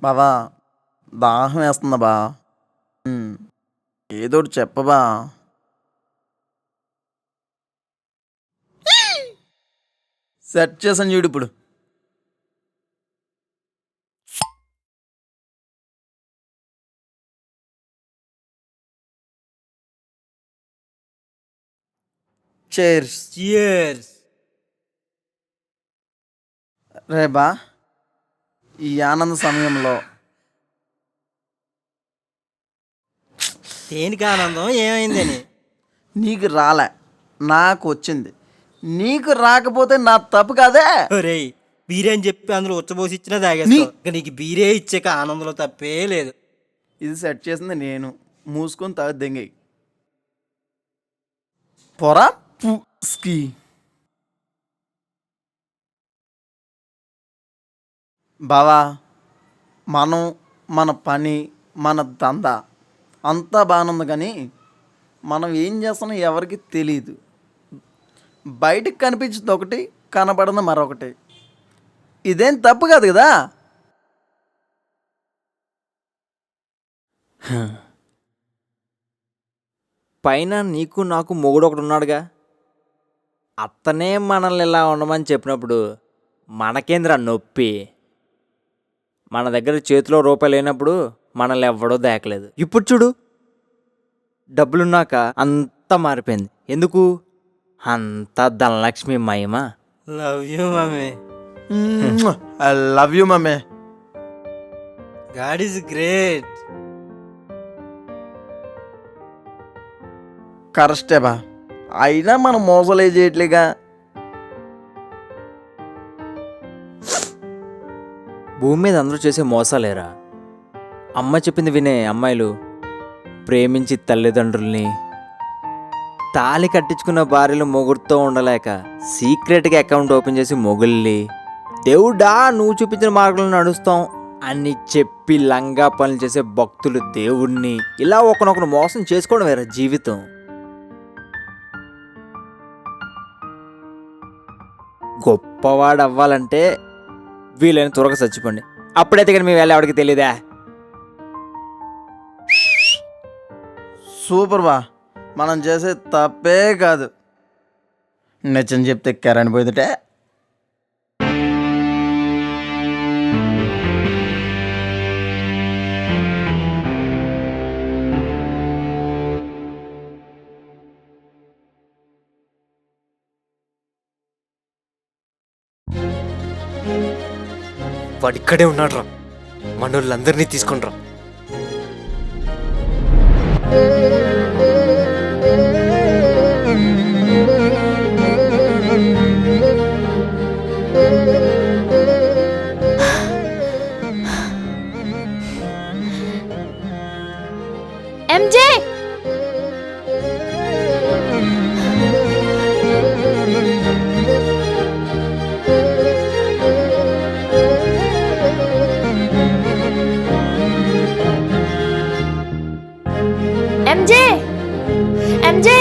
బావా దాహం వేస్తుందా బా? ఏదోటి చెప్పబా. సెట్ చేసాను చూడు ఇప్పుడు. చేర్స్. చియర్స్. రే బా, ఈ ఆనంద సమయంలో దేనికి ఆనందం? ఏమైందని? నీకు రాలే, నాకు వచ్చింది. నీకు రాకపోతే నా తప్పు కాదే. ఒరేయ్, బీరే అని చెప్పి అందులో ఉచ్చబోసి ఇచ్చినా తాగేస్తావు. ఇక నీకు బీరే ఇచ్చాక ఆనందంలో తప్పే లేదు. ఇది సెట్ చేసింది నేను. మూసుకొని తాగు దెంగై పొరా పుస్కి. బావా, మనం, మన పని, మన దందా అంతా బాగుంది, కానీ మనం ఏం చేస్తున్నాం ఎవరికి తెలీదు. బయటకు కనిపించింది ఒకటి, కనపడింది మరొకటి. ఇదేం తప్పు కాదు కదా. పైన నీకు నాకు మొగుడు ఒకడు ఉన్నాడుగా, అతనే మనల్ని ఇలా ఉండమని చెప్పినప్పుడు మనకేంద్రా నొప్పి? మన దగ్గర చేతిలో రూపాయలు లేనప్పుడు మనల్ని ఎవ్వడో దేకలేదు. ఇప్పుడు చూడు, డబ్బులున్నాక అంతా మారిపోయింది. ఎందుకు? అంతా ధనలక్ష్మి మహిమ. Love you mummy. I love you mummy. God is great. కరెస్టే బా, అయినా మనం మోసలే చేయట్లేగా. భూమి మీద అందరూ చేసే మోసాలేరా. అమ్మ చెప్పింది వినే అమ్మాయిలు, ప్రేమించి తల్లిదండ్రుల్ని, తాళి కట్టించుకున్న భార్యలు మొగుడుతో ఉండలేక సీక్రెట్గా అకౌంట్ ఓపెన్ చేసి మొగుల్ని, దేవుడా నువ్వు చూపించిన మార్గంలో నడుస్తాం అని చెప్పి లంగా పనులు చేసే భక్తులు దేవుణ్ణి, ఇలా ఒకనొకరు మోసం చేసుకోవడం వేరే జీవితం. గొప్పవాడు అవ్వాలంటే వీళ్ళని త్వరగా చచ్చిపోండి. అప్పుడైతే కానీ మీ వేళ ఎవరికి తెలీదా? సూపర్ బా, మనం చేసే తప్పే కాదు. నిజం చెప్తే కరెంట్ పోయిందటే. వాడు ఇక్కడే ఉన్నాడు రా, మనోళ్ళందరినీ తీసుకుని రా. ఎంజే, ఎంజే, ఎంజే.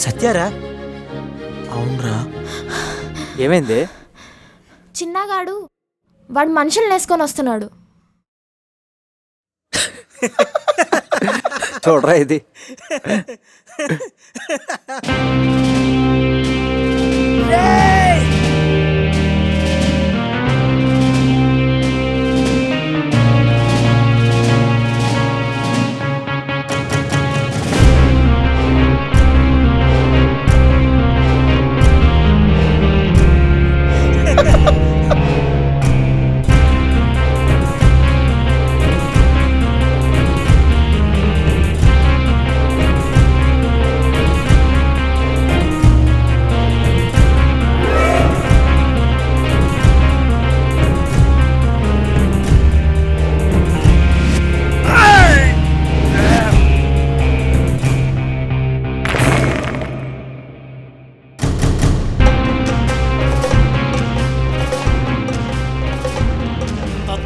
సత్యారా? అవునరా. ఏమైంది? చిన్నగాడు వాడు మనుషుల్ని వేసుకొని వస్తున్నాడు. చూడరా ఇది.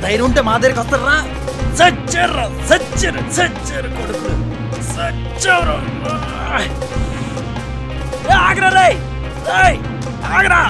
ధైర్యం ఉంటే మా దగ్గరికి వస్తారా? సచ్చర్రా, సచ్చరు, సచ్చరు కొడుకులు, సచ్చరు. ఆగరా రే, ఆగరా.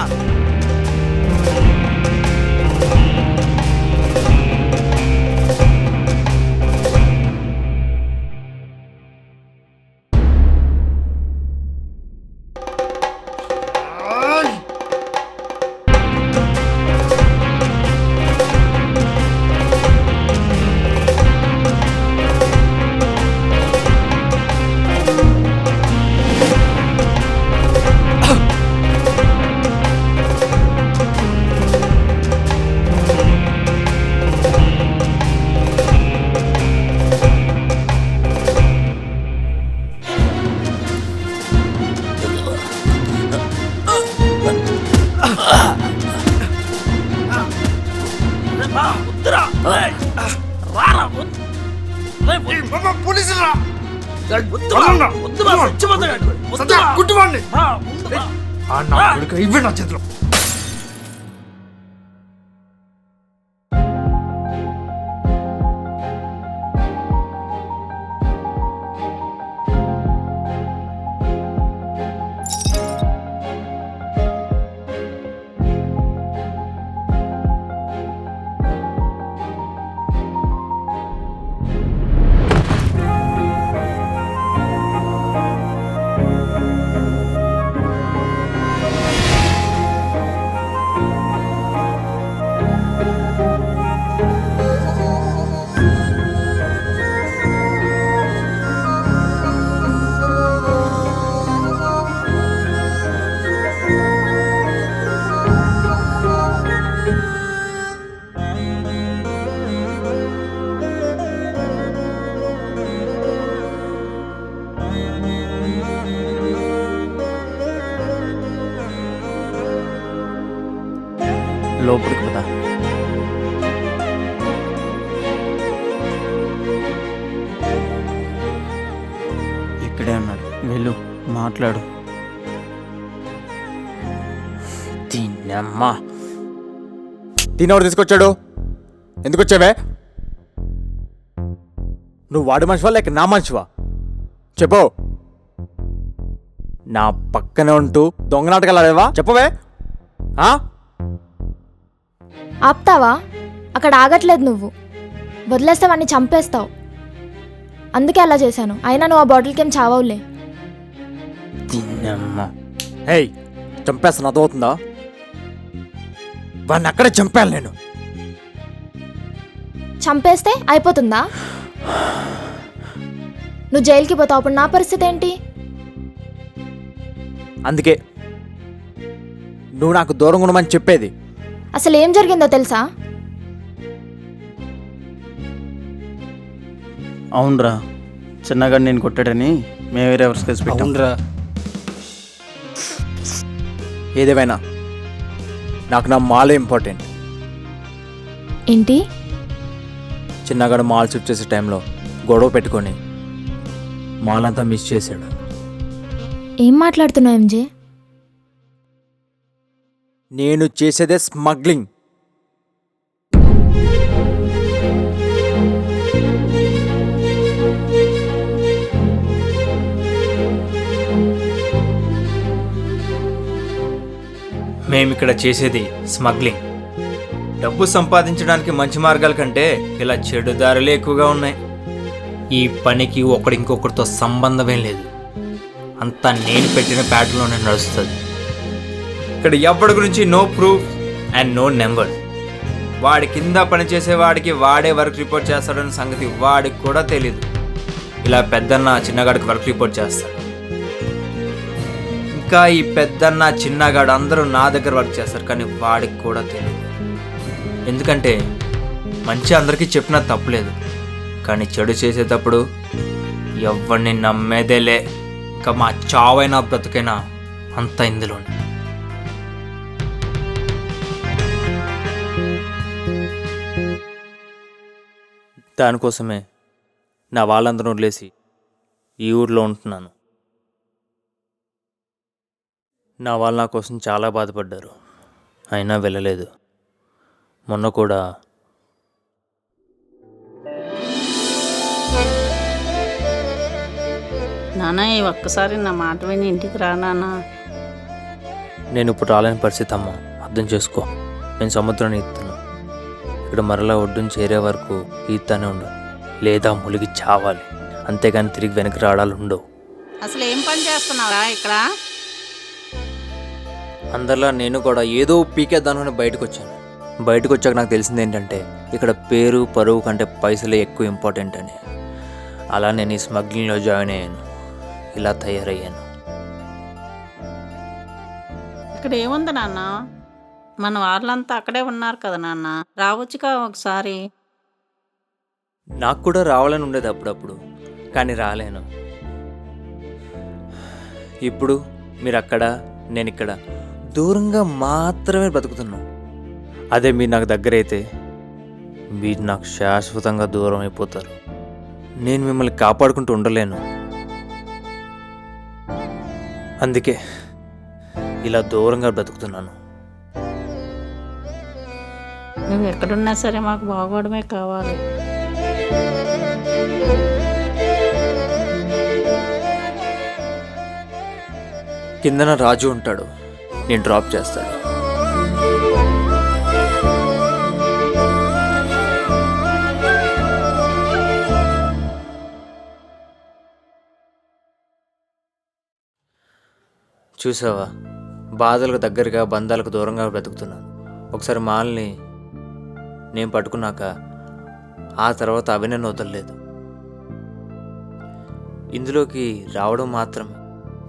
ఇవ్వండి నా చేతిలో. లోపలికి పదా. ఇక్కడే ఉన్నాడు, వెళ్ళు మాట్లాడు. తిన్నమ్మా. తినవాడు తీసుకొచ్చాడు. ఎందుకు వచ్చావే? నువ్వు వాడి మనిషివా లేక నా మనిషివా చెప్పు. నా పక్కనే ఉంటూ దొంగ నాటకాలు ఆడేవా చెప్పవే? ఆపుతావా? అక్కడ ఆగట్లేదు నువ్వు. వదిలేస్తే వాడిని చంపేస్తావు. అందుకే అలా చేశాను. అయినా నువ్వు ఆ బాటిల్కి ఏం చావవులే. తిన్నమ్మా. హేయ్, చంపేస్తాను అర్థమవుతుందా? వాడిని అక్కడే చంపాను నేను. చంపేస్తే అయిపోతుందా? నువ్వు జైలుకి పోతావు. అప్పుడు నా పరిస్థితి ఏంటి? అందుకే నువ్వు నాకు దూరంగా ఉండమని చెప్పేది. అసలు ఏం జరిగిందో తెలుసా? అవునరా, చిన్నగా నేను కొట్టాడని మేమే రివర్స్ కేసు పెట్టాం. అవునరా. ఏదేమైనా నాకు నా మాలే ఇంపార్టెంట్. ఏంటి? చిన్నగాడు మాల్ షిఫ్ట్ చేసే టైంలో గొడవ పెట్టుకొని మాల్ అంతా మిస్ చేశాడు. ఏం మాట్లాడుతున్నావు ఎంజే? నేను చేసేదే స్మగ్లింగ్. మేమిక్కడ చేసేది స్మగ్లింగ్. డబ్బు సంపాదించడానికి మంచి మార్గాల కంటే ఇలా చెడు దారులే ఎక్కువగా ఉన్నాయి. ఈ పనికి ఒకరింకొకరితో సంబంధమే లేదు. అంతా నేను పెట్టిన ప్యాటర్న్లోనే నడుస్తుంది. ఇక్కడ ఎవరి గురించి no proof and no number. వాడి కింద పనిచేసే వాడికి వాడే వర్క్ రిపోర్ట్ చేస్తాడన్న సంగతి వాడికి కూడా తెలీదు. ఇలా పెద్దన్న చిన్నగాడికి వర్క్ రిపోర్ట్ చేస్తాడు. ఇంకా ఈ పెద్దన్న చిన్నగాడు అందరూ నా దగ్గర వర్క్ చేస్తారు, కానీ వాడికి కూడా తెలియదు. ఎందుకంటే మంచి అందరికీ చెప్పినా తప్పులేదు, కానీ చెడు చేసేటప్పుడు ఎవరిని నమ్మేదేలే. ఇంకా మా చావైనా బ్రతుకైనా అంతా ఇందులోనే. దానికోసమే నా వాళ్ళందరూ వదిలేసి ఈ ఊర్లో ఉంటున్నాను. నా వాళ్ళు నా కోసం చాలా బాధపడ్డారు, అయినా వెళ్ళలేదు. మొన్న కూడా నాన్న ఈ ఒక్కసారి నా మాట విని ఇంటికి రా నాన్న. నేను ఇప్పుడు రాలేని పరిస్థితి అమ్మ, అర్థం చేసుకో. నేను సముద్రాన్ని ఈత్తాను. ఇక్కడ మరలా ఒడ్డుని చేరే వరకు ఈత్తానే ఉండు, లేదా ములిగి చావాలి. అంతేగాని తిరిగి వెనక్కి రావడాలు ఉండవు. అసలు ఏం పని చేస్తున్నావా ఇక్కడ? అందరిలా నేను కూడా ఏదో పీకేద్దామని బయటకు వచ్చాను. బయటకు వచ్చాక నాకు తెలిసింది ఏంటంటే ఇక్కడ పేరు పరువు కంటే పైసలే ఎక్కువ ఇంపార్టెంట్ అని. అలా నేను ఈ స్మగ్లింగ్లో జాయిన్ అయ్యాను, ఇలా తయారయ్యాను. ఇక్కడ ఏముంది నాన్న? మన వాళ్ళంతా అక్కడే ఉన్నారు కదా నాన్న, రావచ్చుగా ఒకసారి. నాకు కూడా రావాలని ఉండేది అప్పుడప్పుడు, కానీ రాలేను. ఇప్పుడు మీరు అక్కడ, నేను ఇక్కడ దూరంగా మాత్రమే బ్రతుకుతున్నాం. అదే మీరు నాకు దగ్గర అయితే మీరు నాకు శాశ్వతంగా దూరం అయిపోతారు. నేను మిమ్మల్ని కాపాడుకుంటూ ఉండలేను, అందుకే ఇలా దూరంగా బ్రతుకుతున్నాను. నువ్వు ఎక్కడున్నా సరే మాకు బాగోవడమే కావాలి. కిందన రాజు ఉంటాడు, నేను డ్రాప్ చేస్తాను. చూసావా, బాధలకు దగ్గరగా బంధాలకు దూరంగా బ్రతుకుతున్నాను. ఒకసారి మాల్ని నేను పట్టుకున్నాక ఆ తర్వాత అవి నన్ను వదలలేదు. ఇందులోకి రావడం మాత్రమే,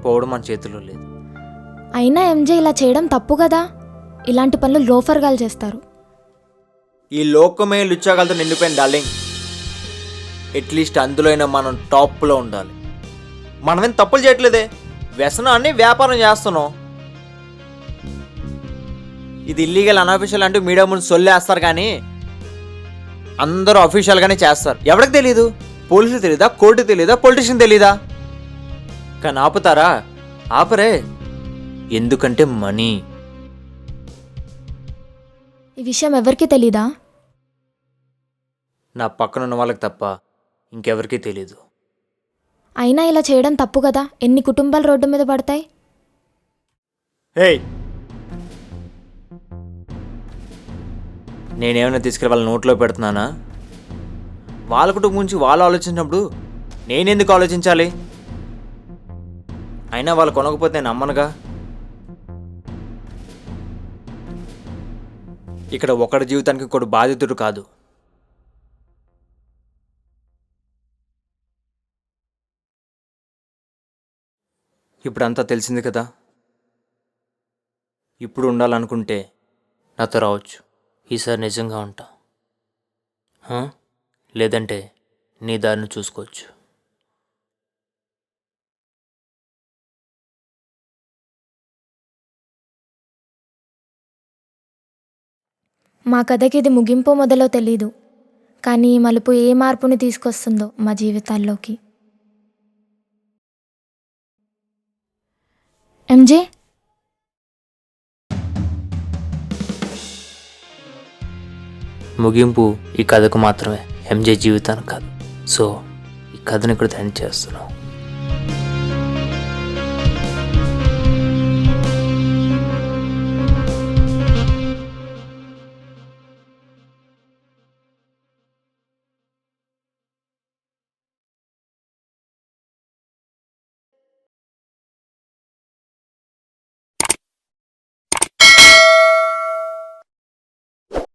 పోవడం మన చేతిలో లేదు. అయినా ఎంజే ఇలా చేయడం తప్పు కదా. ఇలాంటి పనులు లోఫర్గాలు చేస్తారు. ఈ లోకమే లుచ్చాగాలతో నిండిపోయిన డార్లింగ్. అట్లీస్ట్ అందులో అయినా మనం టాప్లో ఉండాలి. మనమేం తప్పులు చేయట్లేదే, వ్యసనాన్ని వ్యాపారం చేస్తున్నాం. ఇది ఇల్లీగల్ అన్అఫీషియల్ అంటూ మీడియా ముందు సొల్లేస్తారు, కానీ అందరూ అఫీషియల్గానే చేస్తారు. ఎవరికి తెలీదు? పోలీసులు తెలీదా? కోర్టు తెలీదా? పొలిటీషియన్ తెలీదా? కానీ ఆపుతారా? ఆపరే. ఎందుకంటే మనీ. ఈ విషయం ఎవరికి తెలీదా? నా పక్కన ఉన్న వాళ్ళకి తప్ప ఇంకెవరికీ తెలీదు. అయినా ఇలా చేయడం తప్పు కదా. ఎన్ని కుటుంబాలు రోడ్డు మీద పడతాయి. హేయ్, నేనేమైనా తీసుకెళ్ళి వాళ్ళ నోట్లో పెడుతున్నానా? వాళ్ళ కుటుంబం గురించి వాళ్ళు ఆలోచించినప్పుడు నేనెందుకు ఆలోచించాలి? అయినా వాళ్ళు కొనకపోతే నేను నమ్మనుగా. ఇక్కడ ఒకటి జీవితానికి ఇంకోటి బాధితుడు కాదు. ఇప్పుడంతా తెలిసింది కదా. ఇప్పుడు ఉండాలనుకుంటే నాతో రావచ్చు. ఈసారి నిజంగా ఉంటా, లేదంటే నీ దారిని చూసుకోవచ్చు. మా కథకి ఇది ముగింపో మొదలో తెలీదు, కానీ ఈ మలుపు ఏ మార్పుని తీసుకొస్తుందో మా జీవితాల్లోకి. ఎంజే, ముగింపు ఈ కథకు మాత్రమే, ఎంజే జీవితానికి కాదు. సో ఈ కథని ఇక్కడ ఎండ్ చేస్తున్నాం.